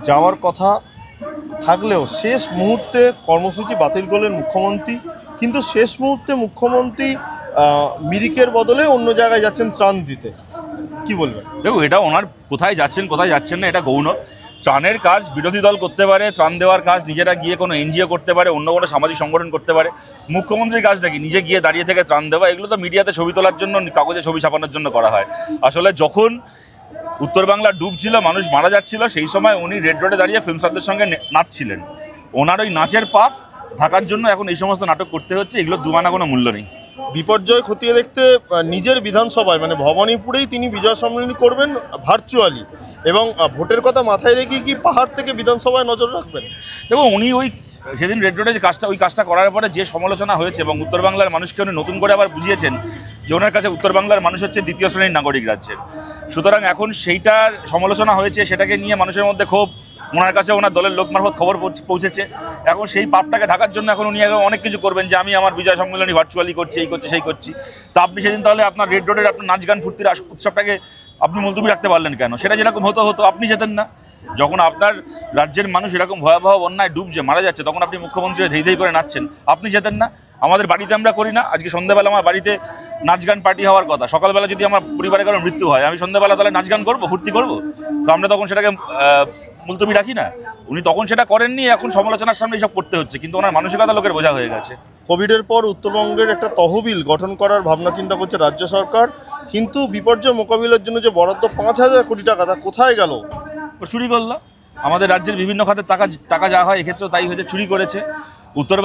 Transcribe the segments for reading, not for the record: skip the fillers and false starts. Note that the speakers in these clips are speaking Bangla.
যাওয়ার কথা থাকলেও শেষ মুহূর্তে কর্মসূচি বাতিল করলেন মুখ্যমন্ত্রী। কিন্তু শেষ মুহূর্তে মুখ্যমন্ত্রী মিরিকের বদলে অন্য জায়গায় যাচ্ছেন ত্রাণ দিতে, কি বলবেন? দেখো, এটা ওনার কোথায় যাচ্ছেন কোথায় যাচ্ছেন না এটা গৌণ। ত্রাণের কাজ বিরোধী দল করতে পারে, ত্রাণ দেওয়ার কাজ নিজেরা গিয়ে কোনো এনজিও করতে পারে, অন্য কোনো সামাজিক সংগঠন করতে পারে। মুখ্যমন্ত্রীর কাজ নাকি নিজে গিয়ে দাঁড়িয়ে থেকে ত্রাণ দেওয়া? এগুলো তো মিডিয়াতে ছবি তোলার জন্য, কাগজে ছবি ছাপানোর জন্য করা হয়। আসলে যখন উত্তর বাংলা ডুবছিল, মানুষ মারা যাচ্ছিল, সেই সময় উনি রেড রোডে দাঁড়িয়ে ফিল্ম স্টারদের সঙ্গে নাচছিলেন। ওনার ওই নাচের পাপ ঢাকার জন্য এখন এই সমস্ত নাটক করতে হচ্ছে। এগুলো দুমানা কোনো মূল্য নেই। বিপর্যয় খতিয়ে দেখতে নিজের বিধানসভায় মানে ভবানীপুরেই তিনি বিজয় সম্মেলনী করবেন ভার্চুয়ালি, এবং ভোটের কথা মাথায় রেখে কি পাহাড় থেকে বিধানসভায় নজর রাখবেন? এবং উনি ওই সেদিন রেড রোডে যে কাজটা করার পরে যে সমালোচনা হয়েছে, এবং উত্তর বাংলার মানুষকে উনি নতুন করে আবার বুঝিয়েছেন যে ওনার কাছে উত্তর বাংলার মানুষ হচ্ছে দ্বিতীয় শ্রেণীর নাগরিক রাজ্যের। সুতরাং এখন সেইটার সমালোচনা হয়েছে, সেটাকে নিয়ে মানুষের মধ্যে ক্ষোভ, ওনার কাছে ওনার দলের লোক মারফত খবর পৌঁছেছে। এখন সেই পাপটাকে ঢাকার জন্য এখন উনি অনেক কিছু করবেন, যে আমি আমার বিজয় সম্মেলনী ভার্চুয়ালি করছি, এই করছি সেই করছি। তা আপনি সেদিন তাহলে আপনার রেড রোডের আপনার নাচ গান ফুর্তির উৎসবটাকে আপনি মুলতবি রাখতে পারলেন কেন? সেটা যেরকম হতো আপনি যেতেন না। যখন আপনার রাজ্যের মানুষ এরকম ভয়াবহ বন্যায় ডুবছে, মারা যাচ্ছে, তখন আপনি মুখ্যমন্ত্রী ধেই ধেই করে নাচছেন, আপনি যেতেন না? আমাদের বাড়িতে আমরা করি না? আজকে সন্ধ্যাবেলা আমার বাড়িতে নাচ গান পার্টি হওয়ার কথা, সকালবেলা যদি আমার পরিবারে কারো মৃত্যু হয়, আমি সন্ধ্যাবেলা তাহলে নাচ গান করবো, ফুর্তি করবো? তো আমরা তখন সেটাকে মুলতবি রাখি না? উনি তখন সেটা করেননি, এখন সমালোচনার সামনে এইসব করতে হচ্ছে, কিন্তু ওনার মানসিকতা লোকের বোঝা হয়ে গেছে। কোভিডের পর উত্তরবঙ্গের একটা তহবিল গঠন করার ভাবনা চিন্তা করছে রাজ্য সরকার, কিন্তু বিপর্যয় মোকাবিলার জন্য যে বরাদ্দ ৫,০০০ কোটি টাকা, তা কোথায় গেল? চুরি করলো। আমাদের রাজ্যের বিভিন্ন খাতের টাকা যা হয়, এক্ষেত্রেও তাই হয়েছে, চুরি করেছে। উত্তর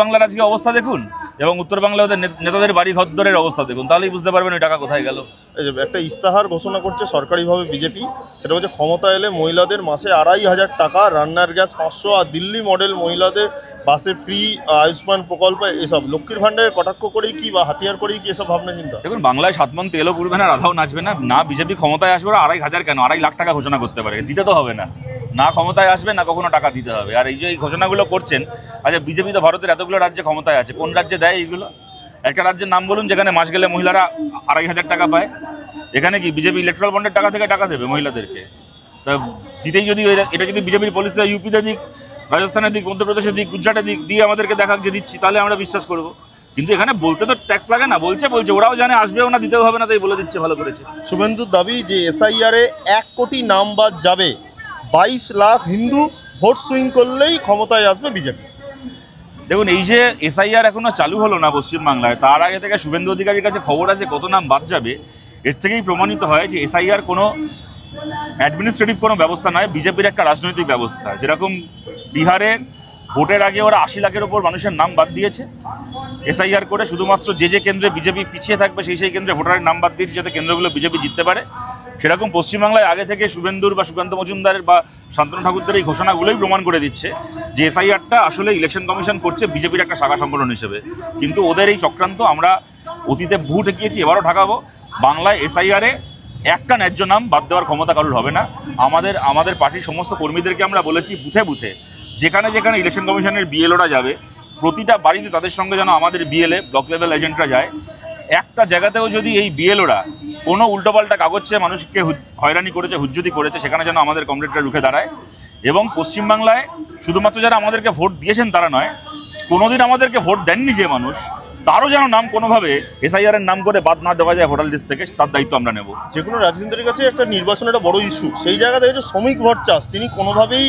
বাংলার আজকে অবস্থা দেখুন, এবং উত্তর বাংলায় ওদের নেতাদের বাড়ি ঘরদরের অবস্থা দেখুন, তাহলেই বুঝতে পারবেন ওই টাকা কোথায় গেল। এই যে একটা ইস্তাহার ঘোষণা করছে সরকারিভাবে বিজেপি, সেটা হচ্ছে ক্ষমতা এলে মহিলাদের মাসে ২৫০০ টাকা, রান্নার গ্যাস ৫০০, আর দিল্লি মডেল মহিলাদের বাসে ফ্রি, আয়ুষ্মান প্রকল্প, এসব লক্ষ্মীর ভাণ্ডারের কটাক্ষ করেই কি বা হাতিয়ার করেই কি এসব ভাবনা চিন্তা? দেখুন, বাংলায় ৭ মণ তেলও পুড়বে না, রাধাও নাচবে না। না বিজেপি ক্ষমতায় আসবে, ২৫০০ কেন, ২.৫ লাখ টাকা ঘোষণা করতে পারে, দিতে তো হবে না। না ক্ষমতায় আসবে, না কখনো টাকা দিতে হবে। আর এই যে এই ঘোষণাগুলো করছেন, আচ্ছা বিজেপি তো ভারতের এতগুলো রাজ্যে ক্ষমতায় আছে, কোন রাজ্যে দেয় এইগুলো? একটা রাজ্যের নাম বলুন যেখানে মাস গেলে মহিলারা ২৫০০ টাকা পায়। এখানে কি বিজেপি ইলেকট্রাল বন্ডের টাকা থেকে টাকা দেবে মহিলাদেরকে? তা দিতেই যদি এটা যদি বিজেপির পলিসি ইউপিতে দিক, রাজস্থানের দিক, মধ্যপ্রদেশের দিক, গুজরাটের দিক দিয়ে আমাদেরকে দেখাক যে দিচ্ছি, তাহলে আমরা বিশ্বাস করবো। কিন্তু এখানে বলতে তো ট্যাক্স লাগে না, বলছে ওরাও জানে আসবেও না, দিতেও হবে না, তাই বলে দিচ্ছে, ভালো করেছে। শুভেন্দুর দাবি যে এসআইআরে ১ কোটি নাম বাদ যাবে, ২২ লাখ হিন্দু ভোট সুইং করলেই ক্ষমতায় আসবে বিজেপি। দেখুন, এই যে এসআইআর এখনো চালু হলো না পশ্চিমবাংলায়, তার আগে থেকে শুভেন্দু অধিকারীর কাছে খবর আছে কত নাম বাদ যাবে। এর থেকেই প্রমাণিত হয় যে এসআইআর কোনো অ্যাডমিনিস্ট্রেটিভ কোনো ব্যবস্থা নয়, বিজেপির একটা রাজনৈতিক ব্যবস্থা। যেরকম বিহারে ভোটের আগে ওরা ৮০ লাখের ওপর মানুষের নাম বাদ দিয়েছে এসআইআর করে, শুধুমাত্র যে কেন্দ্রে বিজেপি পিছিয়ে থাকবে সেই কেন্দ্রে ভোটারের নাম বাদ দিয়েছে, যাতে কেন্দ্রগুলো বিজেপি জিততে পারে। সেরকম পশ্চিমবাংলায় আগে থেকে শুভেন্দুর বা সুকান্ত মজুমদারের বা শান্তনু ঠাকুরদের এই ঘোষণাগুলোই প্রমাণ করে দিচ্ছে যে এসআইআরটা আসলে ইলেকশন কমিশন করছে বিজেপির একটা শাখা সংগঠন হিসেবে। কিন্তু ওদের এই চক্রান্ত আমরা অতীতে বহু ঠেকিয়েছি, এবারও ঠেকাবো। বাংলায় এসআইআরে একটা ন্যায্য নাম বাদ দেওয়ার ক্ষমতা কারোর হবে না। আমাদের পার্টির সমস্ত কর্মীদেরকে আমরা বলেছি, বুথে বুথে যেখানে যেখানে ইলেকশন কমিশনের বিএলওরা যাবে, প্রতিটা বাড়িতে তাদের সঙ্গে যেন আমাদের বিএলএ ব্লক লেভেল এজেন্টরা যায়। একটা জায়গাতেও যদি এই বিএলওরা কোনো উল্টোপাল্টা কাগজ চেয়ে মানুষকে হয়রানি করেছে, হুজ্জুতি করেছে, সেখানে যেন আমাদের কমরেডরা রুখে দাঁড়ায়। এবং পশ্চিমবাংলায় শুধুমাত্র যারা আমাদেরকে ভোট দিয়েছেন তারা নয়, কোনোদিন আমাদেরকে ভোট দেননি যে মানুষ, তারও যেন নাম কোনোভাবে এসআইআরের নাম করে বাদ না দেওয়া যায় ভোটার লিস্ট থেকে, তার দায়িত্ব আমরা নেব। যে কোনো রাজনীতির কাছে একটা নির্বাচন একটা বড় ইস্যু, সেই জায়গা থেকে যে শ্রমিক ভট্টাচার্য তিনি কোনোভাবেই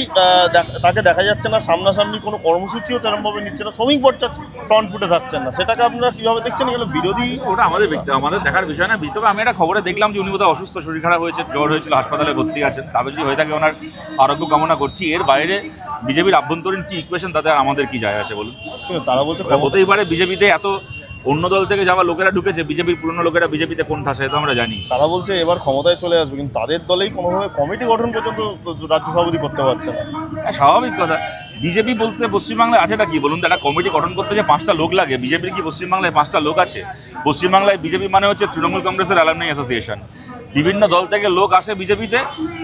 তাকে দেখা যাচ্ছে না, সামনাসামনি কোনো কর্মসূচিও তেমনভাবে নিচ্ছে না, শ্রমিক ভট্টাচার্য ফ্রন্ট ফুটে থাকছেন না, সেটাকে আপনারা কীভাবে দেখছেন? এগুলো বিরোধী, ওটা আমাদের দেখার বিষয় না। তবে আমি একটা খবরে দেখলাম যে উনি বোধহয় অসুস্থ, শরীর খারাপ হয়েছে, জ্বর হয়েছিল, হাসপাতালে ভর্তি আছেন। তাদের যদি হয়ে থাকে ওনার আরোগ্য কামনা করছি। এর বাইরে বিজেপির আভ্যন্তরীণ কি ইকুয়েশন, তাতে আমাদের কি যায় আসে বলুন? তারা বলছে হতেই পারে বিজেপিতে এত অন্য দল থেকে যাওয়া লোকেরা ঢুকেছে, বিজেপির পুরনো লোকেরা বিজেপিতে কোন ঠাসে তো আমরা জানি। তারা বলছে এবার ক্ষমতায় চলে আসবে, কিন্তু তাদের দলেই কোনোভাবে কমিটি গঠন পর্যন্ত রাজ্য সভাপতি করতে পারছে না। স্বাভাবিক কথা। বিজেপি বলতে পশ্চিমবাংলায় আছেটা কি বলুন? একটা কমিটি গঠন করতে যে 5টা লোক লাগে, বিজেপির কি পশ্চিমবাংলায় 5টা লোক আছে? পশ্চিমবাংলায় বিজেপি মানে হচ্ছে তৃণমূল কংগ্রেসের অ্যালামনাই অ্যাসোসিয়েশন। বিভিন্ন দল থেকে লোক আসে বিজেপিতে,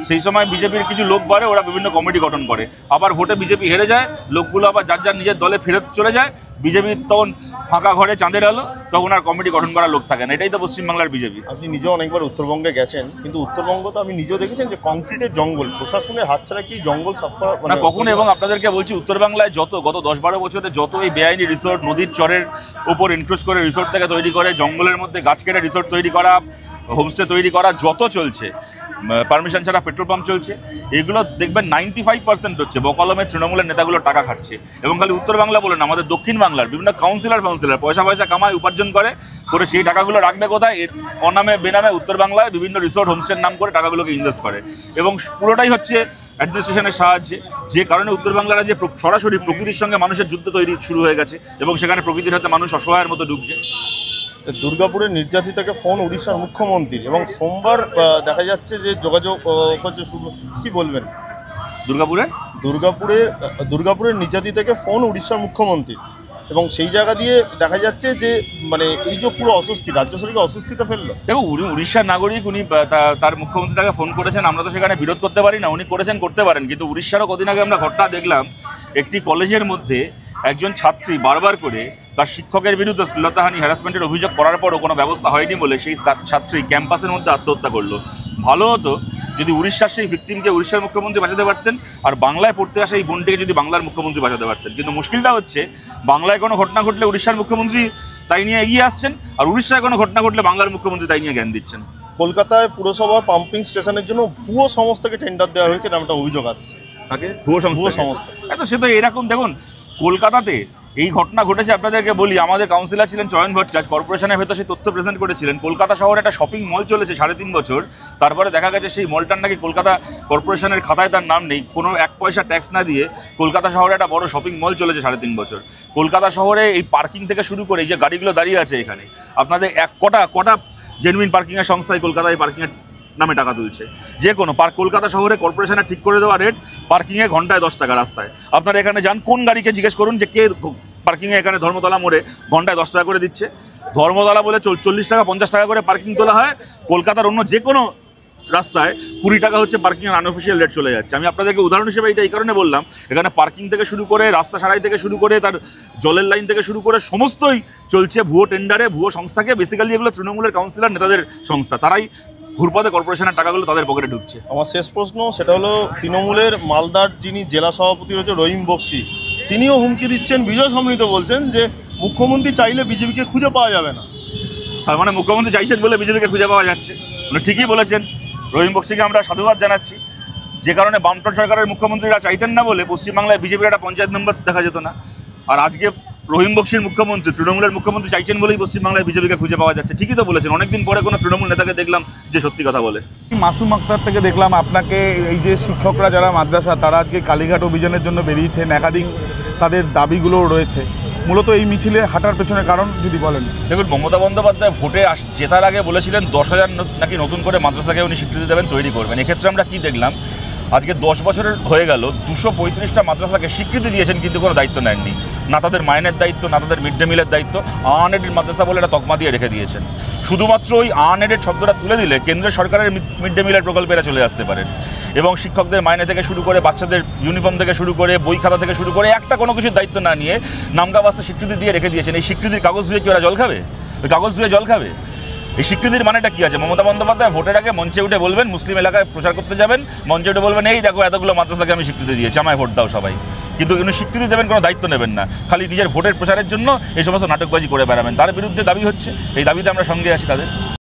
সেই সময় বিজেপির কিছু লোক বাড়ে, ওরা বিভিন্ন কমিটি গঠন করে, আবার ভোটে বিজেপি হেরে যায়, লোকগুলো আবার যার যার নিজের দলে ফেরত চলে যায়, বিজেপির তখন ফাঁকা ঘরে চাঁদের আলো। তখন আর কমিটি গঠন করার লোক থাকে না। এটাই তো পশ্চিমবাংলার বিজেপি। আপনি নিজেও অনেকবার উত্তরবঙ্গে গেছেন, কিন্তু উত্তরবঙ্গ তো আপনি নিজেও দেখেছেন যে কংক্রিটের জঙ্গল, প্রশাসনের হাত ছাড়া কি জঙ্গল সাফ করা না কখনো। এবং আপনাদেরকে বলছি, উত্তরবাংলায় গত 10-12 বছরে যত এই বেআইনি রিসোর্ট, নদীর চরের ওপর এনক্রোচ করে রিসোর্ট থেকে তৈরি করে, জঙ্গলের মধ্যে গাছ কেটে রিসোর্ট তৈরি করা, হোমস্টে তৈরি করা যত চলছে, পারমিশন ছাড়া পেট্রোল পাম্প চলছে, এগুলো দেখবেন 95% হচ্ছে বকলমে তৃণমূলের নেতাগুলো টাকা খাটছে। এবং খালি উত্তর বাংলা বলেন, আমাদের দক্ষিণ বাংলার বিভিন্ন কাউন্সিলর পয়সা কামায়, উপার্জন করে সেই টাকাগুলো রাখবে কোথায়? এর অনামে বেনামে উত্তর বাংলায় বিভিন্ন রিসোর্ট হোমস্টের নাম করে টাকাগুলোকে ইনভেস্ট করে, এবং পুরোটাই হচ্ছে অ্যাডমিনিস্ট্রেশনের সাহায্যে। যে কারণে উত্তর বাংলার যে সরাসরি প্রকৃতির সঙ্গে মানুষের যুদ্ধ তৈরি শুরু হয়ে গেছে, এবং সেখানে প্রকৃতির হাতে মানুষ অসহায়ের মতো ডুবছে। দুর্গাপুরের নির্যাতিতাকে ফোন উড়িষ্যার মুখ্যমন্ত্রী, এবং সোমবার দেখা যাচ্ছে যে যোগাযোগ হচ্ছে কি বলবেন? দুর্গাপুরের নির্যাতিতাকে ফোন উড়িষ্যার মুখ্যমন্ত্রী, এবং সেই জায়গা দিয়ে দেখা যাচ্ছে যে মানে এই যে পুরো অস্বস্তি, রাজ্য সরকার অস্বস্তিতে ফেললো। দেখো, উনি উড়িষ্যার নাগরিক, উনি তার মুখ্যমন্ত্রীটাকে ফোন করেছেন, আমরা তো সেখানে বিরোধ করতে পারি না, উনি করেছেন, করতে পারেন। কিন্তু উড়িষ্যারও কদিন আগে আমরা ঘটনা দেখলাম, একটি কলেজের মধ্যে একজন ছাত্রী বারবার করে তার শিক্ষকের বিরুদ্ধে শ্লীলতাহানি, হ্যারাসমেন্টের অভিযোগ করার পরও কোনো ব্যবস্থা হয়নি বলে সেই ছাত্রী ক্যাম্পাসের মধ্যে আত্মহত্যা করলো। ভালো হতো যদি উড়িষ্যার সেই ভিকটিমকে উড়িষ্যার মুখ্যমন্ত্রী বাঁচাতে পারতেন, আর বাংলায় পড়তে আসা এই বোনটিকে যদি বাংলার মুখ্যমন্ত্রী বাঁচাতে পারতেন। কিন্তু মুশকিলটা হচ্ছে, বাংলায় কোনো ঘটনা ঘটলে উড়িষ্যার মুখ্যমন্ত্রী তাই নিয়ে এগিয়ে আসছেন, আর উড়িষ্যায় কোনো ঘটনা ঘটলে বাংলার মুখ্যমন্ত্রী তাই নিয়ে জ্ঞান দিচ্ছেন। কলকাতায় পুরসভা পাম্পিং স্টেশনের জন্য ভুয়ো সংস্থাকে টেন্ডার দেওয়া হয়েছে, এমনটা অভিযোগ আসছে। ভুয়ো সংস্থা সে তো এরকম। দেখুন, কলকাতাতে এই ঘটনা ঘটেছে, আপনাদেরকে বলি, আমাদের কাউন্সিলর ছিলেন চয়ন ভট্টাচার্য, কর্পোরেশনের ভেতর সেই তথ্য প্রেজেন্ট করেছিলেন। কলকাতা শহরে একটা শপিং মল চলেছে 3.5 বছর, তারপরে দেখা গেছে সেই মলটার নাকি কলকাতা কর্পোরেশনের খাতায় তার নাম নেই, কোনো 1 পয়সা ট্যাক্স না দিয়ে কলকাতা শহরে একটা বড় শপিং মল চলেছে 3.5 বছর। কলকাতা শহরে এই পার্কিং থেকে শুরু করে এই যে গাড়িগুলো দাঁড়িয়ে আছে এখানে, আপনাদের কটা জেনুইন পার্কিংয়ের সংস্থায় কলকাতায় পার্কিংয়ের নামে টাকা তুলছে। যে কোনো কলকাতা শহরে কর্পোরেশনের ঠিক করে দেওয়া রেট, পার্কিংয়ে ঘন্টায় 10 টাকা। রাস্তায় আপনারা এখানে যান, কোন গাড়িকে জিজ্ঞেস করুন যে কে পার্কিংয়ে এখানে ধর্মতলা মোড়ে ঘন্টায় 10 টাকা করে দিচ্ছে। ধর্মতলা বলে 40 টাকা 50 টাকা করে পার্কিং তোলা হয়। কলকাতার অন্য যে কোনো রাস্তায় 20 টাকা হচ্ছে পার্কিংয়ের আনঅফিসিয়াল রেট চলে যাচ্ছে। আমি আপনাদেরকে উদাহরণ হিসেবে এটা এই কারণে বললাম, এখানে পার্কিং থেকে শুরু করে রাস্তা সারাই থেকে শুরু করে তার জলের লাইন থেকে শুরু করে সমস্তই চলছে ভুয়ো টেন্ডারে, ভুয়ো সংস্থাকে। বেসিক্যালি এগুলো তৃণমূলের কাউন্সিলর নেতাদের সংস্থা, তারাই ঘুরপথে কর্পোরেশনের টাকাগুলো তাদের পকেটে ঢুকছে। আমার শেষ প্রশ্ন, সেটা হলো তৃণমূলের মালদার যিনি জেলা সভাপতি রয়েছে রহিম বক্সি, তিনিও হুমকি দিচ্ছেন, বিজয় সমৃত বলছেন যে মুখ্যমন্ত্রী চাইলে বিজেপিকে খুঁজে পাওয়া যাবে না। তার মানে মুখ্যমন্ত্রী চাইছেন বলে বিজেপিকে খুঁজে পাওয়া যাচ্ছে। উনি ঠিকই বলেছেন, রহিম বক্সিকে আমরা সাধুবাদ জানাচ্ছি। যে কারণে বামফ্রন্ট সরকারের মুখ্যমন্ত্রীরা চাইতেন না বলে পশ্চিমবাংলায় বিজেপির একটা পঞ্চায়েত মেম্বার দেখা যেত না। আর আজকে রহিম বক্সির মুখ্যমন্ত্রী, তৃণমূলের মুখ্যমন্ত্রী চাইছেন বলেই পশ্চিমবাংলায় বিজেপিকে খুঁজে পাওয়া যাচ্ছে। ঠিকই তো বলেছেন, অনেকদিন পরে কোনো তৃণমূল নেতাকে দেখলাম যে সত্যি কথা বলে। মাসুম আক্তার থেকে দেখলাম আপনাকে, এই যে শিক্ষকরা যারা মাদ্রাসা, তারা আজকে কালীঘাট অভিযানের জন্য বেরিয়েছেন, একাধিক তাদের দাবিগুলোও রয়েছে। মূলত এই মিছিলে হাঁটার পেছনে কারণ যদি বলেন। দেখুন, মমতা বন্দ্যোপাধ্যায় ভোটে জেতার আগে বলেছিলেন 10,000 নাকি নতুন করে মাদ্রাসাকে উনি স্বীকৃতি দেবেন, তৈরি করবেন। এক্ষেত্রে আমরা কি দেখলাম, আজকে 10 বছরের হয়ে গেল, 235টা মাদ্রাসাকে স্বীকৃতি দিয়েছেন, কিন্তু কোনো দায়িত্ব নেননি। না তাদের মাইনের দায়িত্ব, না তাদের মিড ডে মিলের দায়িত্ব। আনএডেড মাদ্রাসা বলে একটা তকমা দিয়ে রেখে দিয়েছেন। শুধুমাত্র ওই আনএডেড শব্দটা তুলে দিলে কেন্দ্রের সরকারের মিড ডে মিলের প্রকল্পেরা চলে আসতে পারেন, এবং শিক্ষকদের মাইনে থেকে শুরু করে, বাচ্চাদের ইউনিফর্ম থেকে শুরু করে, বই খাতা থেকে শুরু করে একটা কোনো কিছুর দায়িত্ব না নিয়ে নামকা বাস্তা স্বীকৃতি দিয়ে রেখে দিয়েছেন। এই স্বীকৃতির কাগজ ধুয়ে কি ওরা জল খাবে? ওই কাগজ ধুয়ে জল খাবে? এই স্বীকৃতির মানেটা কি আছে? মমতা বন্দ্যোপাধ্যায় ভোটের আগে মঞ্চে উঠে বলবেন, মুসলিম এলাকায় প্রচার করতে যাবেন, মঞ্চে উঠে বলবেন এই দেখো এতগুলো মাদ্রাসাকে আমি স্বীকৃতি দিয়েছি, আমায় ভোট দাও সবাই। কিন্তু উনি স্বীকৃতি দেবেন, কোনো দায়িত্ব নেবেন না, খালি নিজের ভোটের প্রচারের জন্য এই সমস্ত নাটকবাজি করে বেড়াবেন। তার বিরুদ্ধে দাবি হচ্ছে, এই দাবিতে আমরা সঙ্গে আছি তাদের।